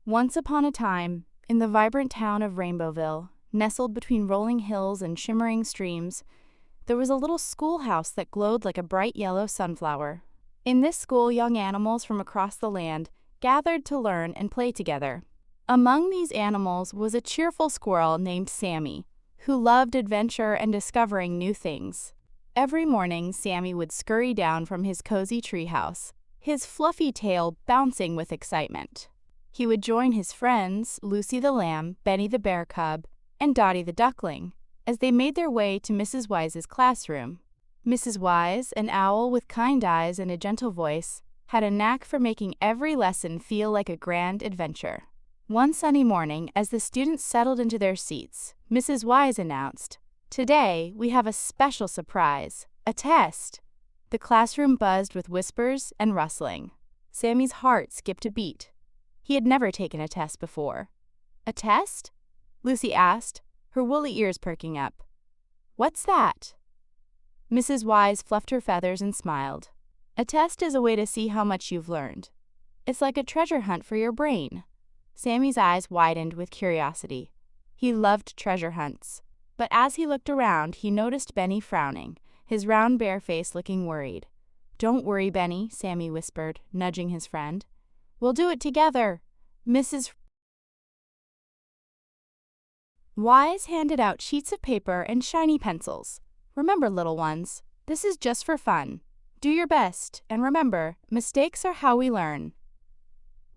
Once upon a time, in the vibrant town of Rainbowville, nestled between rolling hills and shimmering streams, there was a little schoolhouse that glowed like a bright yellow sunflower. In this school, young animals from across the land gathered to learn and play together. Among these animals was a cheerful squirrel named Sammy, who loved adventure and discovering new things. Every morning, Sammy would scurry down from his cozy treehouse, his fluffy tail bouncing with excitement. He would join his friends, Lucy the lamb, Benny the bear cub, and Dottie the duckling, as they made their way to Mrs. Wise's classroom. Mrs. Wise, an owl with kind eyes and a gentle voice, had a knack for making every lesson feel like a grand adventure. One sunny morning, as the students settled into their seats, Mrs. Wise announced, "Today, we have a special surprise, a test." The classroom buzzed with whispers and rustling. Sammy's heart skipped a beat. He had never taken a test before. "A test?" Lucy asked, her woolly ears perking up. "What's that?" Mrs. Wise fluffed her feathers and smiled. "A test is a way to see how much you've learned. It's like a treasure hunt for your brain." Sammy's eyes widened with curiosity. He loved treasure hunts. But as he looked around, he noticed Benny frowning, his round bare face looking worried. "Don't worry, Benny," Sammy whispered, nudging his friend. "We'll do it together." Mrs. Wise handed out sheets of paper and shiny pencils. "Remember, little ones, this is just for fun. Do your best, and remember, mistakes are how we learn."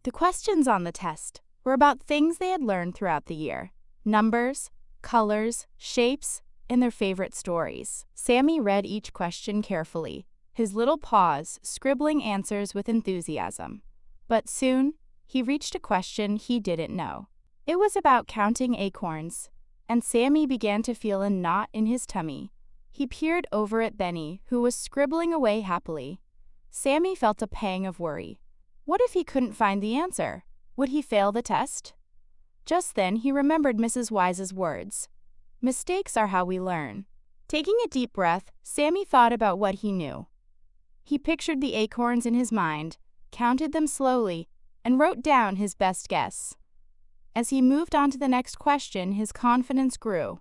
The questions on the test were about things they had learned throughout the year: numbers, colors, shapes, and their favorite stories. Sammy read each question carefully, his little paws scribbling answers with enthusiasm. But soon, he reached a question he didn't know. It was about counting acorns, and Sammy began to feel a knot in his tummy. He peered over at Benny, who was scribbling away happily. Sammy felt a pang of worry. What if he couldn't find the answer? Would he fail the test? Just then, he remembered Mrs. Wise's words. "Mistakes are how we learn." Taking a deep breath, Sammy thought about what he knew. He pictured the acorns in his mind, counted them slowly, and wrote down his best guess. As he moved on to the next question, his confidence grew.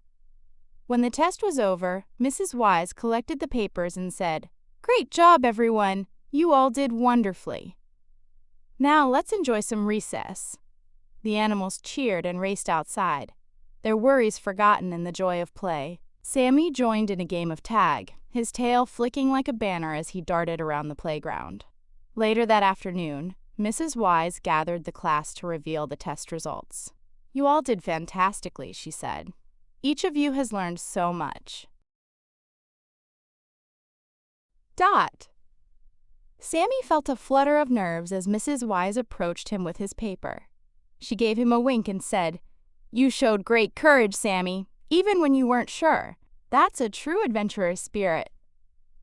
When the test was over, Mrs. Wise collected the papers and said, "Great job, everyone! You all did wonderfully. Now let's enjoy some recess." The animals cheered and raced outside, their worries forgotten in the joy of play. Sammy joined in a game of tag, his tail flicking like a banner as he darted around the playground. Later that afternoon, Mrs. Wise gathered the class to reveal the test results. "You all did fantastically," she said. "Each of you has learned so much." Dot. Sammy felt a flutter of nerves as Mrs. Wise approached him with his paper. She gave him a wink and said, "You showed great courage, Sammy, even when you weren't sure. That's a true adventurer's spirit."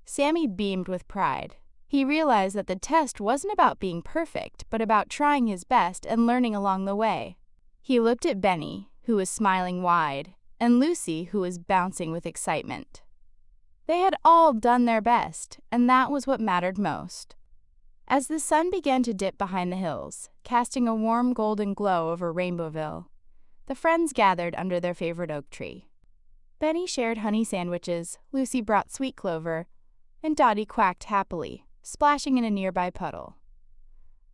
Sammy beamed with pride. He realized that the test wasn't about being perfect, but about trying his best and learning along the way. He looked at Benny, who was smiling wide, and Lucy, who was bouncing with excitement. They had all done their best, and that was what mattered most. As the sun began to dip behind the hills, casting a warm golden glow over Rainbowville, the friends gathered under their favorite oak tree. Benny shared honey sandwiches, Lucy brought sweet clover, and Dottie quacked happily, splashing in a nearby puddle.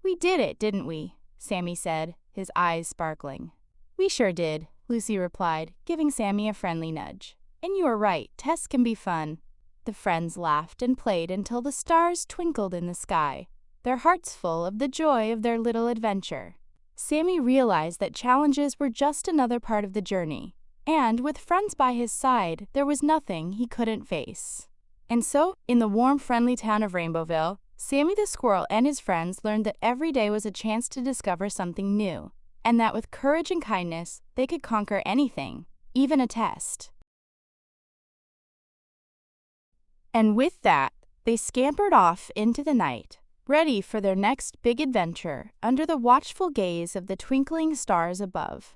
"We did it, didn't we?" Sammy said, his eyes sparkling. "We sure did," Lucy replied, giving Sammy a friendly nudge. "And you are right, tests can be fun." The friends laughed and played until the stars twinkled in the sky, their hearts full of the joy of their little adventure. Sammy realized that challenges were just another part of the journey, and with friends by his side, there was nothing he couldn't face. And so, in the warm, friendly town of Rainbowville, Sammy the squirrel and his friends learned that every day was a chance to discover something new, and that with courage and kindness, they could conquer anything, even a test. And with that, they scampered off into the night, ready for their next big adventure under the watchful gaze of the twinkling stars above.